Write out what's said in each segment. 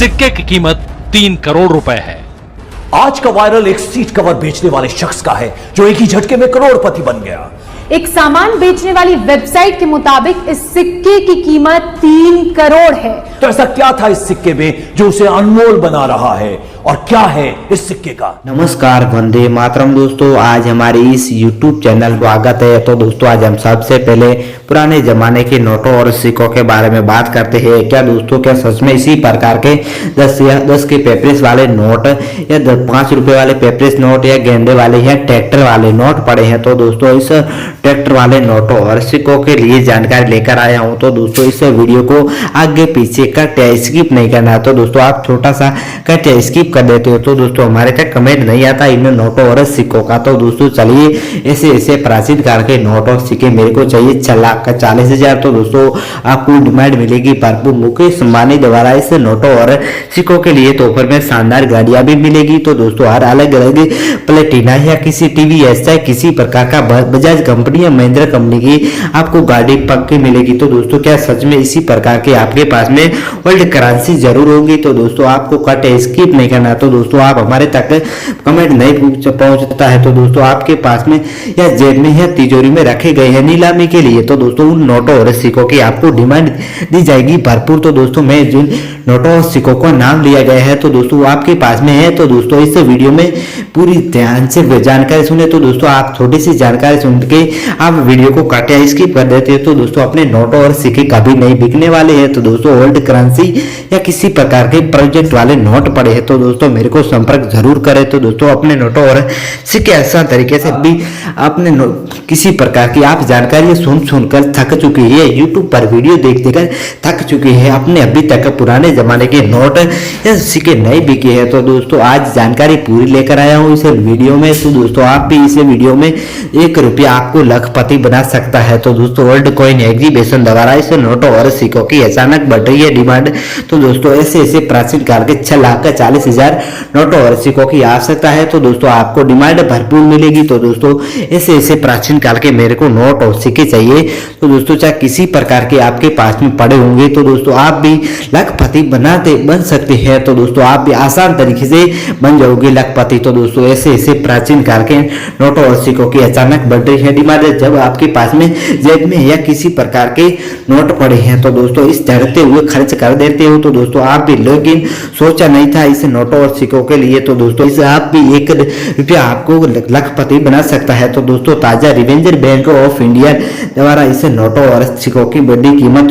सिक्के की कीमत 3 करोड़ रुपए है। आज का वायरल एक सीट कवर बेचने वाले शख्स का है जो एक ही झटके में करोड़पति बन गया। एक सामान बेचने वाली वेबसाइट के मुताबिक इस सिक्के की कीमत 3 करोड़ है। तो ऐसा क्या था इस सिक्के में जो उसे अनमोल बना रहा है और क्या है इस सिक्के का? नमस्कार, वंदे मातरम दोस्तों। आज हमारे इस YouTube चैनल को स्वागत है। तो दोस्तों आज हम सबसे पहले पुराने जमाने के नोटों और सिक्कों के बारे में बात करते हैं। क्या दोस्तों, क्या सच में इसी प्रकार के 10 के पेपरेस वाले नोट या 5 रुपए वाले पेपरेस नोट या गेंदे वाले या ट्रैक्टर वाले नोट पड़े हैं? तो दोस्तों इस ट्रैक्टर वाले नोटों और सिक्कों के लिए जानकारी लेकर आया हूं। तो दोस्तों इस वीडियो को आगे पीछे कट या स्किप नहीं करना है। तो दोस्तों आप छोटा सा कट या स्किप कर देते हो तो दोस्तों हमारे तक कमेंट नहीं आता इन नोटों और सिक्कों का। तो दोस्तों चलिए ऐसे प्राचीन काल के नोट और सिक्के मेरे को चाहिए 6,40,000। तो दोस्तों आपको डिमांड मिलेगी भरपूर। मुकेश अंबानी द्वारा इस नोटों और सिक्कों के लिए तोहफे में शानदार गाड़ियां भी मिलेगी। तो दोस्तों हर अलग अलग प्लेटिना या किसी टीवीएस या किसी प्रकार का बजाज कंपनी या महिंद्रा कंपनी की आपको गाड़ी पक्की मिलेगी। तो दोस्तों क्या सच में इसी प्रकार के आपके पास में वर्ल्ड करेंसी जरूर होगी? तो दोस्तों आपको कट स्किप नहीं करना। तो दोस्तों आप हमारे तक कमेंट नहीं पहुंचता है तो दोस्तों आपके पास में या जेब में या तिजोरी में रखे गए हैं नीलामी के लिए। तो दोस्तों उन नोटों और सिक्कों की आपको डिमांड दी जाएगी भरपूर। तो दोस्तों मैं जिन नोटों और सिक्कों का नाम लिया गया है तो दोस्तों आपके पास में है। तो दोस्तों इस वीडियो में पूरी ध्यान से जानकारी सुने। तो दोस्तों आप छोटी सी जानकारी सुन के आप वीडियो को काटे स्किप कर देते हैं तो दोस्तों अपने नोटों और सिक्के कभी नहीं बिकने वाले हैं। तो दोस्तों वर्ल्ड करेंसी या किसी प्रकार के प्रोजेक्ट वाले नोट पड़े हैं तो दोस्तों मेरे को संपर्क जरूर करें। तो दोस्तों अपने नोटों और सिक्के आसान तरीके से भी अपने किसी प्रकार की आप जानकारी सुनकर थक चुकी है, यूट्यूब पर वीडियो देख देकर थक चुकी है, अपने अभी तक पुराने जमाने के नोट या सिक्के नहीं बिके हैं। तो दोस्तों आज जानकारी पूरी लेकर आया हूँ इस वीडियो में। तो दोस्तों आप भी इस वीडियो में 1 रुपया आपको लखपति बना सकता है। तो दोस्तों वर्ल्ड कॉइन एग्जीबिशन द्वारा इस नोटों और सिक्कों की अचानक बढ़ रही है डिमांड। तो दोस्तों ऐसे प्राचीन काल के 6,40,000 नोटों और सिक्कों की आवश्यकता है। तो दोस्तों आपको डिमांड भरपूर मिलेगी। तो दोस्तों ऐसे प्राचीन काल के मेरे को नोट और सिक्के चाहिए। तो दोस्तों चाहे किसी प्रकार के आपके पास में पड़े होंगे तो दोस्तों आप भी लखपति बन सकते हैं। तो दोस्तों आप भी आसान तरीके से बन जाओगे लखपति। तो दोस्तों ऐसे प्राचीन काल के नोटों और सिक्कों की अचानक बढ़ रही है डिमांड। जब आपके पास में जेब में या किसी प्रकार के नोट पड़े हैं तो दोस्तों इस झड़ते हुए खर्च कर देते हो। तो दोस्तों आप भी लेकिन सोचा नहीं था इस नोटों और सिक्कों के लिए। तो दोस्तों इस आप भी 1 रुपया आपको लखपति बना सकता है। तो दोस्तों ताजा रिवेंजर बैंक ऑफ इंडिया द्वारा इस नोटों और सिक्कों की बड़ी कीमत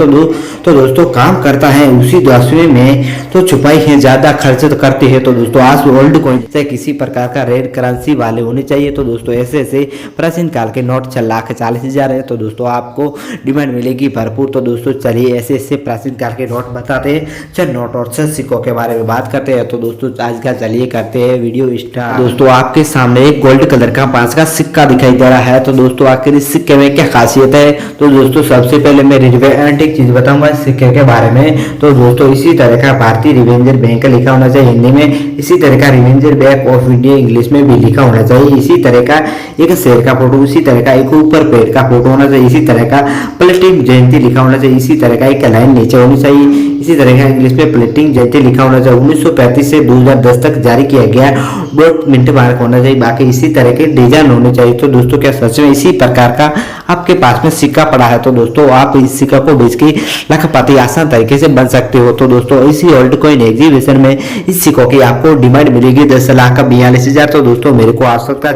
तो दोस्तों काम करता है उसी दसवें में तो छुपाई है, ज्यादा खर्च तो करते हैं। तो दोस्तों आज वर्ल्ड कॉइन से किसी प्रकार का रेड करेंसी वाले होने चाहिए। तो दोस्तों ऐसे प्राचीन काल के नोट 6,40,000 है। तो दोस्तों आपको डिमांड मिलेगी भरपूर। तो दोस्तों चलिए ऐसे प्राचीन काल के नोट बताते हैं, चल नोट और सिक्कों के बारे में बात करते हैं। तो दोस्तों आज का चलिए करते हैं वीडियो स्टार्ट। दोस्तों आपके सामने एक गोल्ड कलर का 5 का सिक्का दिखाई दे रहा है। तो दोस्तों आखिर इस सिक्के में क्या खासियत है? तो दोस्तों सबसे पहले मैं एंटीक चीज बताऊंगा इस सिक्के के बारे में। तो दोस्तों इसी तरह का भारतीय रिवेंजर बैंक लिखा होना चाहिए हिंदी में, इसी तरह का revenger bank of India English में भी लिखा होना चाहिए, इसी तरह का एक शेर का फोटो, इसी तरह का एक ऊपर पेड़ का फोटो होना चाहिए, इसी तरह का प्लेटिंग जयंती लिखा होना चाहिए, इसी तरह का एक लाइन नीचे होनी चाहिए, इसी तरह का इंग्लिश में प्लेटिंग जयंती लिखा होना चाहिए। 1935 से 2010 तक जारी किया गया डॉट मिनट मार्क होना चाहिए, बाकी इसी तरह के डिजाइन होने चाहिए। तो दोस्तों क्या सच में इसी प्रकार का आपके पास में सिक्का पड़ा है? तो दोस्तों आप इस सिक्का को बेच के लखपति आसान तरीके से बन सकते हो। तो दोस्तों इसी वर्ल्ड कॉइन एग्जीबिशन में इस सिक्कों की आपको डिमांड मिलेगी 10,42,000। तो दोस्तों मेरे को आवश्यकता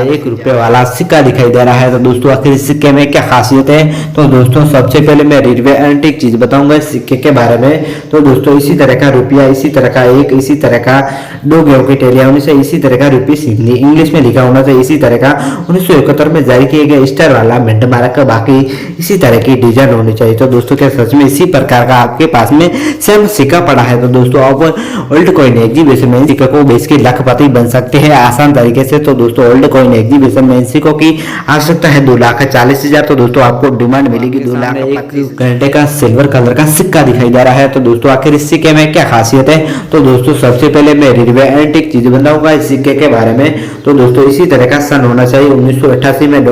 1 रुपए वाला सिक्का दिखाई दे रहा है। तो दोस्तों आखिर इस सिक्के में क्या खासियत है? तो दोस्तों सबसे पहले मैं रेलवे एंटीक चीज बताऊंगा इस सिक्के के बारे में। तो दोस्तों इसी तरह का रुपया, इसी तरह का एक, इसी तरह का 2 गेहूं की टेलिया होनी चाहिए, इसी तरह का रुपीस इंग्लिश में लिखा होना चाहिए, इसी तरह का 1971 में जारी किया गया स्टार वाला मिंट मार्क का, बाकी इसी तरह की डिजाइन होनी चाहिए। तो दोस्तों क्या सच में इसी प्रकार का आपके पास में सेम सिक्का पड़ा है? तो दोस्तों आप वर्ल्ड कॉइन एग्जीबिशन में सिक्के को बेच के लखपति बन सकते हैं आसान तरीके से। तो दोस्तों वर्ल्ड कॉइन एग्जीबिशन में सिक्कों की आवश्यकता है 2,40,000। तो दोस्तों आपको डिमांड मिलेगी 2,25,000। घंटे का सिल्वर कलर का सिक्का दिखाई दे रहा है। तो दोस्तों आखिर इस सिक्के में क्या खासियत है? तो दोस्तों सबसे पहले मैं रेलवे एंटीक चीज लिखा होगा इस सिक्के के बारे में। तो दोस्तों इसी तरह का सन होना चाहिए 1988 में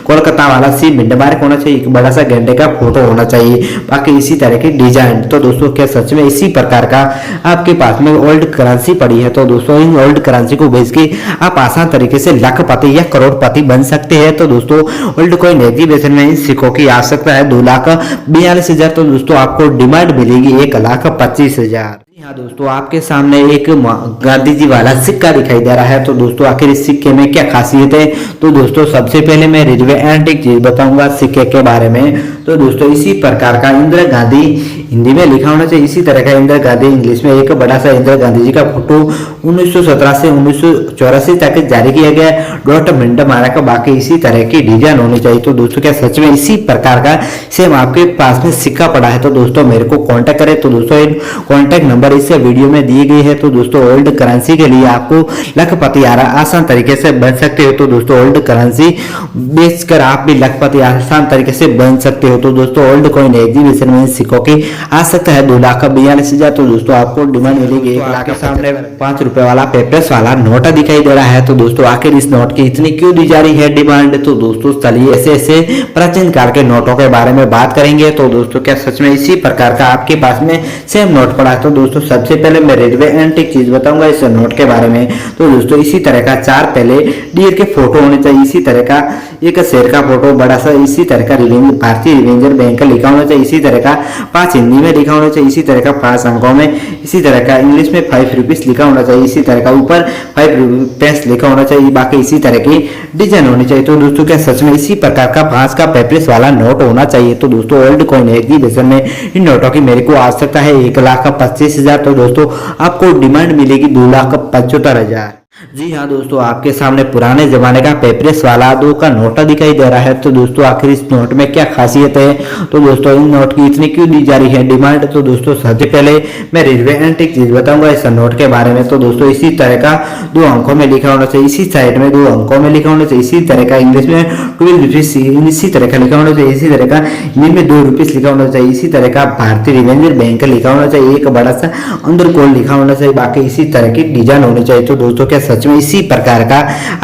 कोलकाता वाला सी मिंट मार्क होना चाहिए, एक बड़ा सा गेंडे का फोटो होना चाहिए, बाकी इसी तरह की डिजाइन। तो दोस्तों क्या सच में इसी प्रकार का आपके पास में ओल्ड करेंसी पड़ी है? तो दोस्तों इन ओल्ड करेंसी को भेज के आप आसान तरीके से लाखपति या करोड़पति बन सकते हैं। तो दोस्तों ओल्ड कॉइन एग्जीबिशन में इन सिक्कों की आवश्यकता है 2,42,000। तो दोस्तों आपको डिमांड मिलेगी 1,25,000। हाँ दोस्तों आपके सामने एक गांधी जी वाला सिक्का दिखाई दे रहा है। तो दोस्तों आखिर इस सिक्के में क्या खासियत है? तो दोस्तों सबसे पहले मैं रेलवे एंटीक चीज बताऊंगा सिक्के के बारे में। तो दोस्तों इसी प्रकार का इंदिरा गांधी हिंदी में लिखा होना चाहिए, इसी तरह का इंदिरा गांधी इंग्लिश में एक बड़ा सा इंदिरा गांधी जी का फोटो 1917 से 1984 तक जारी किया गया, डॉट मिंट मारा का, बाकी इसी तरह की डिजाइन होनी चाहिए। तो दोस्तों क्या सच में इसी प्रकार का सेम आपके पास में सिक्का पड़ा है? तो दोस्तों मेरे को कांटेक्ट करें। तो दोस्तों कांटेक्ट नंबर इस वीडियो में दी गई है। तो दोस्तों ओल्ड करेंसी के लिए आपको लखपति आसान तरीके से बन सकते हो। तो दोस्तों ओल्ड करेंसी बेचकर आप भी लखपति आसान तरीके से बन सकते हो। तो दोस्तों ओल्ड कॉइन एग्जीबिशन में सिक्कों की आ सकता है 2,42,000। तो दोस्तों आपको डिमांड मिलेगी 1,00,000 के सामने 5 रुपए वाला पेपर्स वाला नोट दिखाई दे रहा है। तो दोस्तों आखिर इस नोट की इतनी क्यों दी जा रही है डिमांड? तो दोस्तों चलिए ऐसे प्राचीन काल के नोटों के बारे में बात करेंगे। तो दोस्तों क्या सच में इसी प्रकार का आपके पास में सेम नोट पड़ा है? तो दोस्तों सबसे पहले मैं रेलवे एंटीक चीज बताऊंगा इस नोट के बारे में। तो दोस्तों इसी तरह का 4 पहले डियर के फोटो होने चाहिए, इसी तरह का एक शेर का फोटो बड़ा सा, इसी तरह का भारतीय रिवेंजर बैंक का लिखा होना चाहिए, इसी तरह का 5 हिंदी में लिखा होना चाहिए, इसी तरह का 5 अंकों में, इसी तरह का इंग्लिश में 5 रुपीज लिखा होना चाहिए, इसी तरह का ऊपर 5 रुपीज लिखा होना चाहिए, बाकी इसी तरह की डिजाइन होनी चाहिए। तो दोस्तों क्या सच में इसी प्रकार का 5 का पेपर्स वाला नोट होना चाहिए? तो दोस्तों ओल्ड कॉइन एग्जीबिशन में इन नोटों की मेरे को आवश्यकता है 1,25,000। तो दोस्तों आपको डिमांड मिलेगी 2,75,000। जी हाँ दोस्तों आपके सामने पुराने जमाने का पेपरेस वाला 2 का नोट दिखाई दे रहा है। तो दोस्तों आखिर इस नोट में क्या खासियत है? तो दोस्तों इन नोट की इतनी क्यों दी जा रही है डिमांड? तो दोस्तों सबसे पहले मैं रेलवे एंटीक चीज बताऊंगा इस नोट के बारे में। तो दोस्तों इसी तरह का 2 अंकों में लिखा होना चाहिए, इसी साइड में 2 अंकों में लिखा होना चाहिए, इसी तरह का इंग्लिश में 12 रुपीज इसी तरह का लिखा होना चाहिए, इसी तरह का हिंदी में 2 रुपीज लिखा होना चाहिए, इसी तरह का भारतीय रिवेंजर बैंक का लिखा होना चाहिए, एक बड़ा सा अंदर कोड लिखा होना चाहिए, बाकी इसी तरह की डिजाइन होनी चाहिए। तो दोस्तों क्या सच में इसी प्रकार का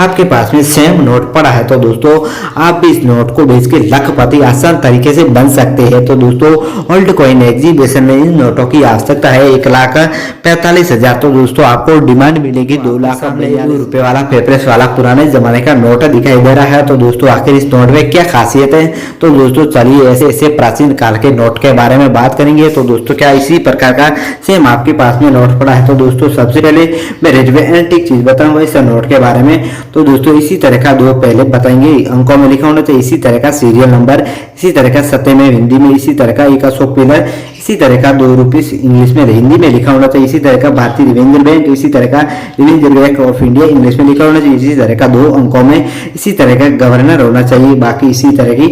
आपके पास में सेम नोट पड़ा है? तो दोस्तों आप भी इस नोट को बेच के लखपति आसान तरीके से बन सकते हैं। तो दोस्तों ओल्ड कॉइन एग्जीबिशन में इन नोटों की आवश्यकता है 1,45,000। तो दोस्तों आपको डिमांड मिलेगी 2,00,000 रुपए वाला पेपर्स वाला पुराने जमाने का नोट दिखाई दे रहा है। तो दोस्तों आखिर इस नोट में क्या खासियत है? तो दोस्तों चलिए ऐसे प्राचीन काल के नोट के बारे में बात करेंगे। तो दोस्तों क्या इसी प्रकार का सेम आपके पास में नोट पड़ा है? तो दोस्तों सबसे पहले मैं रेलवे एंटीक चीज बताऊंगा इस नोट के बारे में। तो दोस्तों इसी तरह का 2 पहले बताएंगे अंकों में लिखा होना चाहिए, इसी तरह का सीरियल नंबर, इसी तरह का सत्य में हिंदी में, इसी तरह का 1 अशोक पिलर, इसी तरह का 2 रुपीज इंग्लिश में हिंदी में लिखा होना चाहिए, इसी तरह का भारतीय रिवेंजर बैंक, इसी तरह का revenger bank of India English में लिखा होना चाहिए, इसी तरह का 2 अंकों में, इसी तरह का गवर्नर होना चाहिए, बाकी इसी तरह की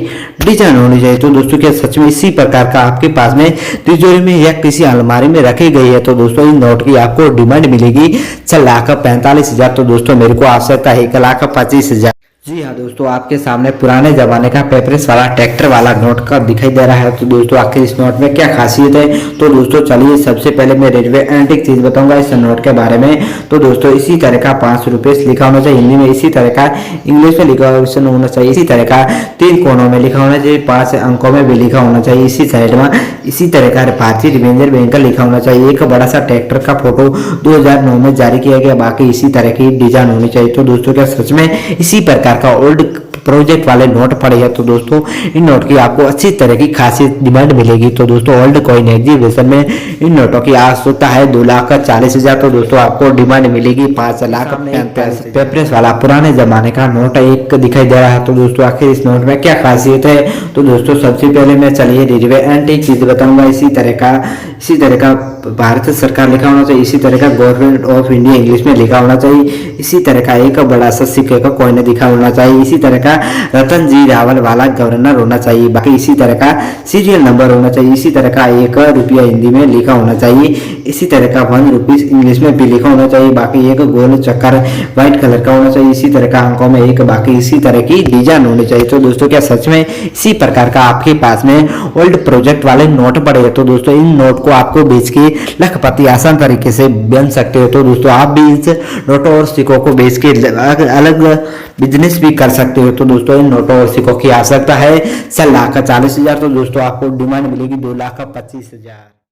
डिजाइन होनी चाहिए। तो दोस्तों क्या सच में इसी प्रकार का आपके पास में तिजोरी में या किसी अलमारी में रखी गई है? तो दोस्तों इन नोट की आपको डिमांड मिलेगी 6,45,000। तो दोस्तों मेरे को आवश्यकता है 1,25,000। जी हाँ दोस्तों आपके सामने पुराने जमाने का पेपरेस वाला ट्रैक्टर वाला नोट का दिखाई दे रहा है। तो दोस्तों आखिर इस नोट में क्या खासियत है? तो दोस्तों चलिए सबसे पहले मैं रेलवे एंटीक चीज बताऊंगा इस नोट के बारे में। तो दोस्तों इसी तरह का 5 रुपीज लिखा होना चाहिए हिंदी में, इसी तरह का इंग्लिश में लिखा होना चाहिए, इसी तरह का 3 कोनों में लिखा होना चाहिए, 5 अंकों में भी लिखा होना चाहिए, इसी साइड में इसी तरह का भारतीय रिवेंजर बैंक का लिखा होना चाहिए, एक बड़ा सा ट्रैक्टर का फोटो 2009 में जारी किया गया, बाकी इसी तरह की डिजाइन होनी चाहिए। तो दोस्तों क्या सच में इसी प्रकार का ओल्ड प्रोजेक्ट वाले नोट पड़े हैं? तो दोस्तों इन नोट की आपको अच्छी तरह की खासियत डिमांड मिलेगी। तो दोस्तों ओल्ड कॉइन एग्जीबिशन में इन नोटों की आवश्यकता है 2,40,000। तो दोस्तों आपको डिमांड मिलेगी 5,45,000 पेपरेस वाला पुराने जमाने का नोट एक दिखाई दे रहा है। तो दोस्तों आखिर इस नोट में क्या खासियत है? तो दोस्तों सबसे पहले मैं चलिए रेलवे एंटीक चीज बताऊंगा, इसी तरह का भारत सरकार लिखा होना चाहिए, इसी तरह का गवर्नमेंट ऑफ इंडिया इंग्लिश में लिखा होना चाहिए, इसी तरह का एक बड़ा सा सिक्के का कॉइन दिखा होना चाहिए, इसी तरह का रतन जी रावल वाला गवर्नर होना चाहिए, बाकी इसी तरह का सीरियल नंबर होना चाहिए, इसी तरह का 1 रुपया हिंदी में लिखा होना चाहिए, इसी तरह का 1 रुपीज इंग्लिश में भी लिखा होना चाहिए। बाकी एक गोल चक्कर व्हाइट कलर का होना चाहिए, इसी तरह का अंकों में एक, बाकी इसी तरह की डिजाइन होनी चाहिए। तो दोस्तों क्या सच में इसी प्रकार का आपके पास में ओल्ड प्रोजेक्ट वाले नोट पड़े हैं? तो दोस्तों इन नोट को आपको बेच के लखपति आसान तरीके से बन सकते हो। तो दोस्तों आप भी इस नोटों और सिक्कों को बेच के अलग बिजनेस भी कर सकते हो। तो दोस्तों इन नोटों और सिक्कों की आवश्यकता है 4,40,000। तो दोस्तों आपको डिमांड मिलेगी 2,25,000।